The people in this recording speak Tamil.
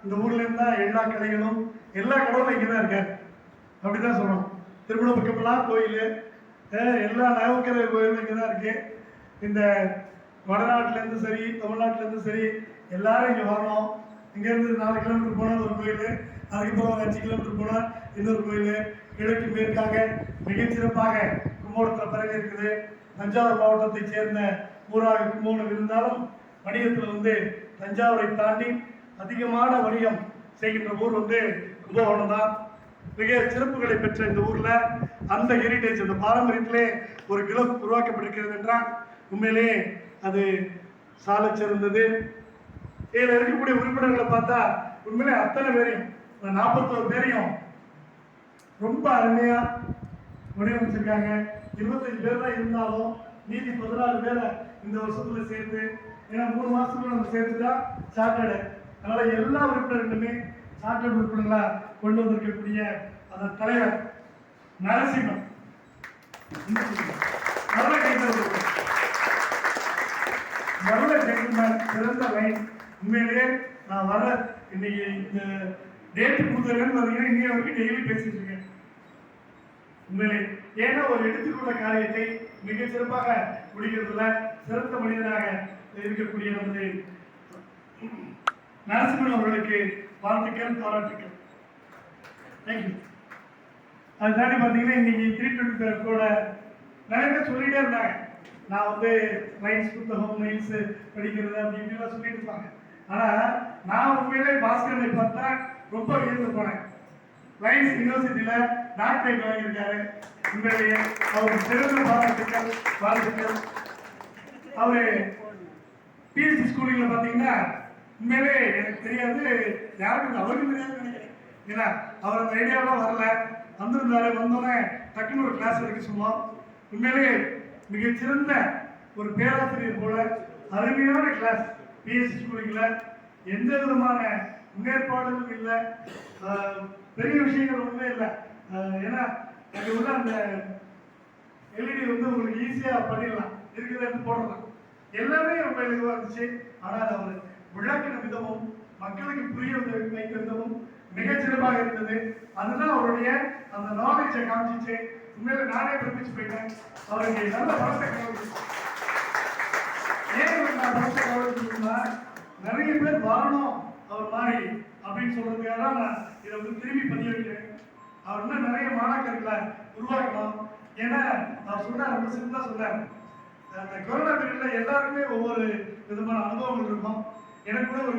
இந்த ஊர்ல இருந்தா எல்லா கடைகளும் எல்லா கடவுளும் இங்கதான் இருக்காரு, அப்படிதான் சொல்லணும். திருமண பக்கமெல்லாம் கோயில், எல்லா நவக்கிரக கோயிலும் இங்கதான் இருக்கு. இந்த வடநாட்டுல இருந்து சரி, தமிழ்நாட்டுல இருந்து சரி, எல்லாரும் இங்க வரணும். இங்க இருந்து 4 கிலோமீட்டர் போனா ஒரு கோயில், அதுக்கப்புறம் 5 கிலோமீட்டர் போனா இன்னொரு கோயில். கிழக்கு மேற்காக மிகச்சிறப்பாக கும்பகோணத்தில் பிறகு இருக்குது. தஞ்சாவூர் மாவட்டத்தை சேர்ந்த ஊராக கும்பகோணம் இருந்தாலும் வணிகத்தில் வந்து தஞ்சாவூரை தாண்டி அதிகமான வணிகம் செய்கின்ற ஊர் வந்து கும்பகோணம் தான். மிக சிறப்புகளை பெற்ற இந்த ஊர்ல அந்த ஹெரிட்டேஜ், அந்த பாரம்பரியத்திலே ஒரு கிளப் உருவாக்கப்பட்டிருக்கிறது என்றால் உண்மையிலே அது சால சிறந்தது. இதில் இருக்கக்கூடிய உறுப்பினர்களை பார்த்தா உண்மையிலே அத்தனை பேரையும் 41 பேரையும் ரொம்ப அருமையா வடிவமைச்சிருக்காங்க. 25 பேர் தான் இருந்தாலும் மீதி 14 பேரை இந்த வருஷத்துல சேர்த்து, ஏன்னா 3 மாசத்துக்குள்ள நம்ம சேர்த்துட்டா சார்ட்டர்டு. அதனால எல்லா உறுப்பினர்களுமே சார்ட்டர்டு உறுப்பினர்களா கொண்டு வந்திருக்கக்கூடிய அந்த தலைவர் நரசிம்மன் நல்ல ஜென்டில்மேன், சிறந்த லைன். உண்மையிலேயே நான் வர இன்னைக்கு இந்த டேட் கொடுத்ததுன்னு பார்த்தீங்கன்னா இன்னைய வரைக்கும் டெய்லி பேசிட்டு இருக்கேன் உண்மையிலே. ஏன்னா ஒரு எடுத்துக்கொண்ட காரியத்தை மிக சிறப்பாக முடிக்கிறதுல சிறந்த மனிதனாக இருக்கக்கூடிய நமது நரசிம்மன் அவர்களுக்கு வாழ்த்துக்கள், பாராட்டுக்கள். தேங்க்யூ. அது தாண்டி பார்த்தீங்கன்னா இன்னைக்கு 320 கூட நிறைய பேர் சொல்லிட்டே இருந்தாங்க. நான் வந்து லைன்ஸ் புத்தகம் லைன்ஸ் படிக்கிறது அப்படி இப்படிலாம் சொல்லிட்டு இருப்பாங்க. ஆனால் நான் உண்மையிலே பாஸ்கரனை பார்த்தா ரொம்ப வியந்து போனேன். லைன்ஸ் யூனிவர்சிட்டியில் டாக்டரேட் வாங்கியிருக்காரு. உண்மையிலேயே அவருக்கு சிறந்த பாராட்டுக்கள், வாழ்த்துக்கள். அவரு பிஎஸ்சி ஸ்கூலிங்கில் பார்த்தீங்கன்னா உண்மையிலே எனக்கு தெரியாது, யாருக்கும் அவருக்கு தெரியாது நினைக்கிறேன். ஏன்னா அவர் அந்த ஐடியாவெல்லாம் வரல, வந்திருந்தாரு. வந்தோடனே டக்குன்னு ஒரு கிளாஸ் எடுக்க சொன்னோம். உண்மையிலேயே மிகச்சிறந்த ஒரு பேராசிரியர் போல அருமையான கிளாஸ். பிஎஸ்சி ஸ்கூலிங்கில் எந்த விதமான முன்னேற்பாடுகளும் இல்லை, பெரிய விஷயங்கள் ஒன்றுமே இல்லை. ஏன்னா அங்கே உள்ள அந்த எல்இடி வந்து உங்களுக்கு ஈஸியாக பண்ணிடலாம், இருக்கிறத எடுத்து போடலாம், எல்லாமே ரொம்ப இதுவாக இருந்துச்சு. ஆனால் அவர் விளக்கின விதமும் மக்களுக்கு புரிய வைத்த விதமும் மிகச்சிறப்பாக இருந்தது. அதுதான் அவருடைய அந்த நாலேஜை காமிச்சிச்சு. உண்மையில நானே பிரமிச்சு போயிட்டேன். அவருக்கு நல்ல பலத்தை கவனிச்சு. ஏன் நான் பலத்தை கவனிச்சுன்னா நிறைய பேர் வரணும் அவர் மாதிரி அப்படின்னு சொல்றதுக்காக தான் நான் இதை வந்து திரும்பி பதிய வைக்கிறேன். அவர் இன்னும் நிறைய மாணாக்கர்களை உருவாக்கணும். ஏன்னா அவர் சொன்னார், ரொம்ப சிம்பிளா சொன்னார், அந்த கொரோனா பீரியட்ல எல்லாருக்குமே ஒவ்வொரு விதமான அனுபவங்கள் இருக்கும். எனக்கு கூட ஒரு